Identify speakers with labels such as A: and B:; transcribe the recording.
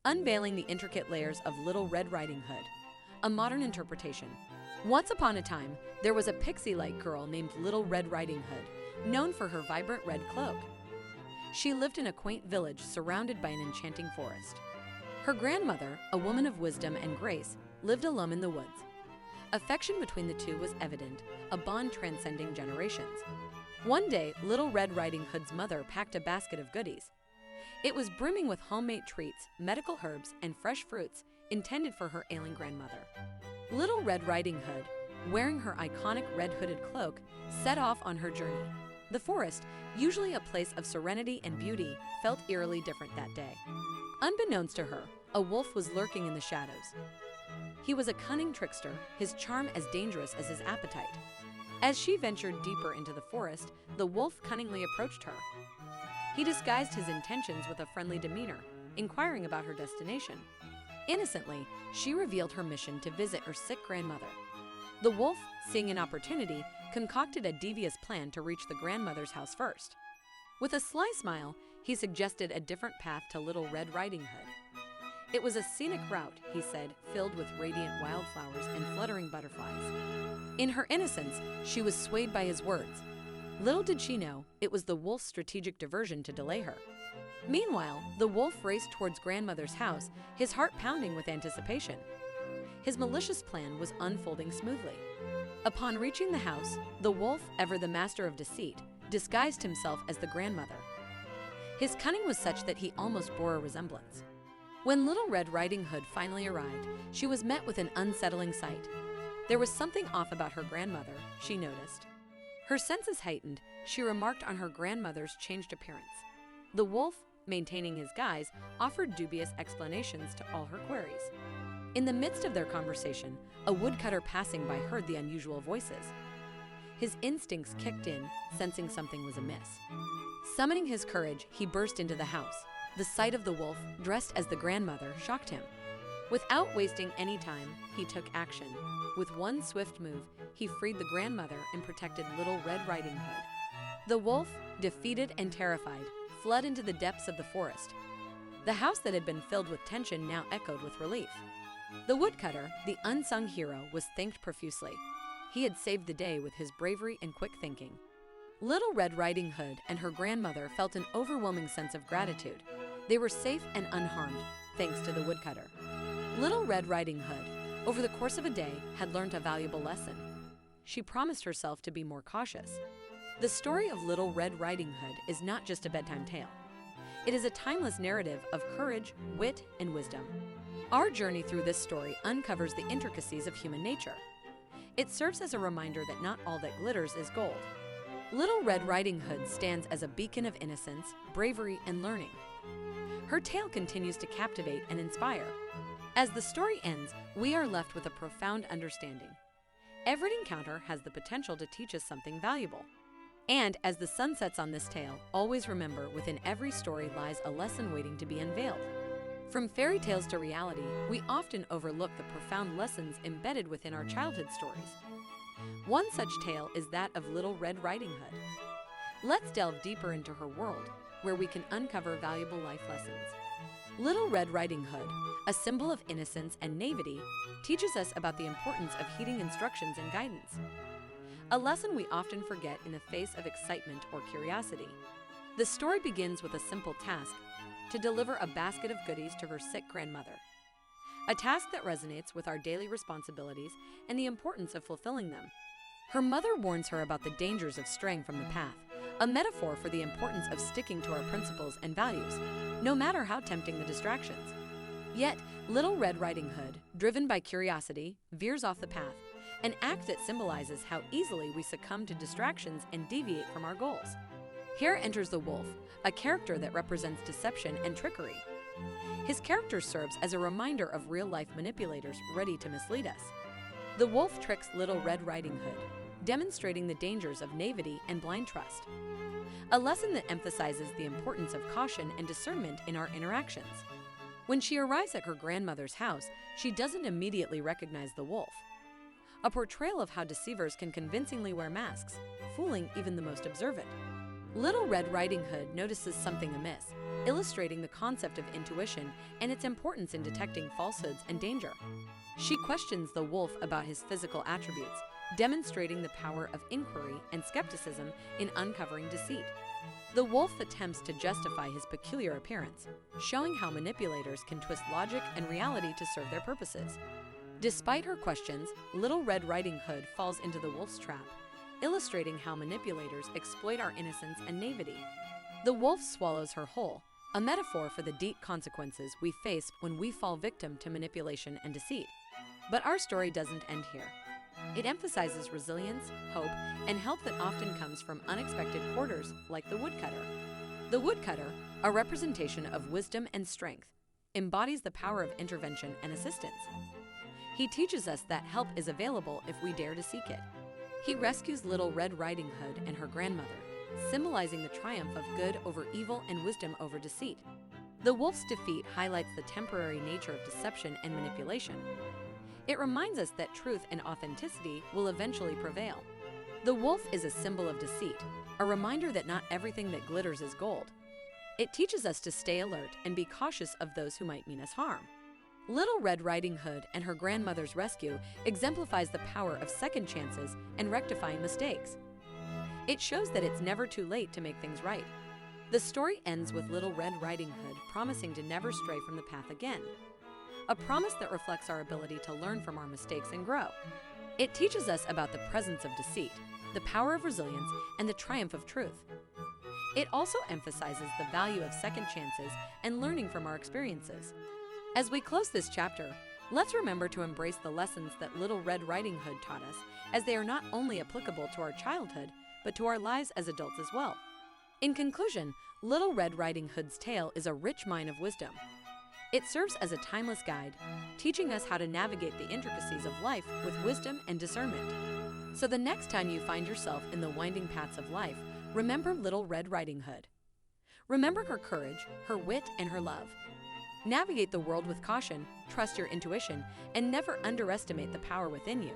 A: unveiling the intricate layers of Little Red Riding Hood, a modern interpretation. Once upon a time, there was a pixie-like girl named Little Red Riding Hood, known for her vibrant red cloak. She lived in a quaint village surrounded by an enchanting forest. Her grandmother, a woman of wisdom and grace, lived alone in the woods. Affection between the two was evident, a bond transcending generations. One day, Little Red Riding Hood's mother packed a basket of goodies. It was brimming with homemade treats, medical herbs, and fresh fruits intended for her ailing grandmother. Little Red Riding Hood, wearing her iconic red hooded cloak, set off on her journey. The forest, usually a place of serenity and beauty, felt eerily different that day. Unbeknownst to her, a wolf was lurking in the shadows. He was a cunning trickster, his charm as dangerous as his appetite. As she ventured deeper into the forest, the wolf cunningly approached her. He disguised his intentions with a friendly demeanor, inquiring about her destination. Innocently, she revealed her mission to visit her sick grandmother. The wolf, seeing an opportunity, concocted a devious plan to reach the grandmother's house first. With a sly smile, he suggested a different path to Little Red Riding Hood. It was a scenic route, he said, filled with radiant wildflowers and fluttering butterflies. In her innocence, she was swayed by his words. Little did she know, it was the wolf's strategic diversion to delay her. Meanwhile, the wolf raced towards grandmother's house, his heart pounding with anticipation. His malicious plan was unfolding smoothly. Upon reaching the house, the wolf, ever the master of deceit, disguised himself as the grandmother. His cunning was such that he almost bore a resemblance. When Little Red Riding Hood finally arrived, she was met with an unsettling sight. There was something off about her grandmother, she noticed. Her senses heightened, she remarked on her grandmother's changed appearance. The wolf, maintaining his guise, offered dubious explanations to all her queries. In the midst of their conversation, a woodcutter passing by heard the unusual voices. His instincts kicked in, sensing something was amiss. Summoning his courage, he burst into the house. The sight of the wolf, dressed as the grandmother, shocked him. Without wasting any time, he took action. With one swift move, he freed the grandmother and protected Little Red Riding Hood. The wolf, defeated and terrified, fled into the depths of the forest. The house that had been filled with tension now echoed with relief. The woodcutter, the unsung hero, was thanked profusely. He had saved the day with his bravery and quick thinking. Little Red Riding Hood and her grandmother felt an overwhelming sense of gratitude. They were safe and unharmed, thanks to the woodcutter. Little Red Riding Hood, over the course of a day, had learned a valuable lesson. She promised herself to be more cautious. The story of Little Red Riding Hood is not just a bedtime tale. It is a timeless narrative of courage, wit, and wisdom. Our journey through this story uncovers the intricacies of human nature. It serves as a reminder that not all that glitters is gold. Little Red Riding Hood stands as a beacon of innocence, bravery, and learning. Her tale continues to captivate and inspire. As the story ends, we are left with a profound understanding. Every encounter has the potential to teach us something valuable. And as the sun sets on this tale, always remember within every story lies a lesson waiting to be unveiled. From fairy tales to reality, we often overlook the profound lessons embedded within our childhood stories. One such tale is that of Little Red Riding Hood. Let's delve deeper into her world, where we can uncover valuable life lessons. Little Red Riding Hood, a symbol of innocence and naivety, teaches us about the importance of heeding instructions and guidance. A lesson we often forget in the face of excitement or curiosity. The story begins with a simple task: to deliver a basket of goodies to her sick grandmother. A task that resonates with our daily responsibilities and the importance of fulfilling them. Her mother warns her about the dangers of straying from the path, a metaphor for the importance of sticking to our principles and values, no matter how tempting the distractions. Yet, Little Red Riding Hood, driven by curiosity, veers off the path, an act that symbolizes how easily we succumb to distractions and deviate from our goals. Here enters the wolf, a character that represents deception and trickery. His character serves as a reminder of real-life manipulators ready to mislead us. The wolf tricks Little Red Riding Hood, demonstrating the dangers of naivety and blind trust. A lesson that emphasizes the importance of caution and discernment in our interactions. When she arrives at her grandmother's house, she doesn't immediately recognize the wolf. A portrayal of how deceivers can convincingly wear masks, fooling even the most observant. Little Red Riding Hood notices something amiss, illustrating the concept of intuition and its importance in detecting falsehoods and danger. She questions the wolf about his physical attributes, demonstrating the power of inquiry and skepticism in uncovering deceit. The wolf attempts to justify his peculiar appearance, showing how manipulators can twist logic and reality to serve their purposes. Despite her questions, Little Red Riding Hood falls into the wolf's trap, illustrating how manipulators exploit our innocence and naivety. The wolf swallows her whole, a metaphor for the deep consequences we face when we fall victim to manipulation and deceit. But our story doesn't end here. It emphasizes resilience, hope, and help that often comes from unexpected quarters like the woodcutter. The woodcutter, a representation of wisdom and strength, embodies the power of intervention and assistance. He teaches us that help is available if we dare to seek it. He rescues Little Red Riding Hood and her grandmother, symbolizing the triumph of good over evil and wisdom over deceit. The wolf's defeat highlights the temporary nature of deception and manipulation. It reminds us that truth and authenticity will eventually prevail. The wolf is a symbol of deceit, a reminder that not everything that glitters is gold. It teaches us to stay alert and be cautious of those who might mean us harm. Little Red Riding Hood and her grandmother's rescue exemplifies the power of second chances and rectifying mistakes. It shows that it's never too late to make things right. The story ends with Little Red Riding Hood promising to never stray from the path again, a promise that reflects our ability to learn from our mistakes and grow. It teaches us about the presence of deceit, the power of resilience, and the triumph of truth. It also emphasizes the value of second chances and learning from our experiences. As we close this chapter, let's remember to embrace the lessons that Little Red Riding Hood taught us, as they are not only applicable to our childhood, but to our lives as adults as well. In conclusion, Little Red Riding Hood's tale is a rich mine of wisdom. It serves as a timeless guide, teaching us how to navigate the intricacies of life with wisdom and discernment. So the next time you find yourself in the winding paths of life, remember Little Red Riding Hood. Remember her courage, her wit, and her love. Navigate the world with caution, trust your intuition, and never underestimate the power within you.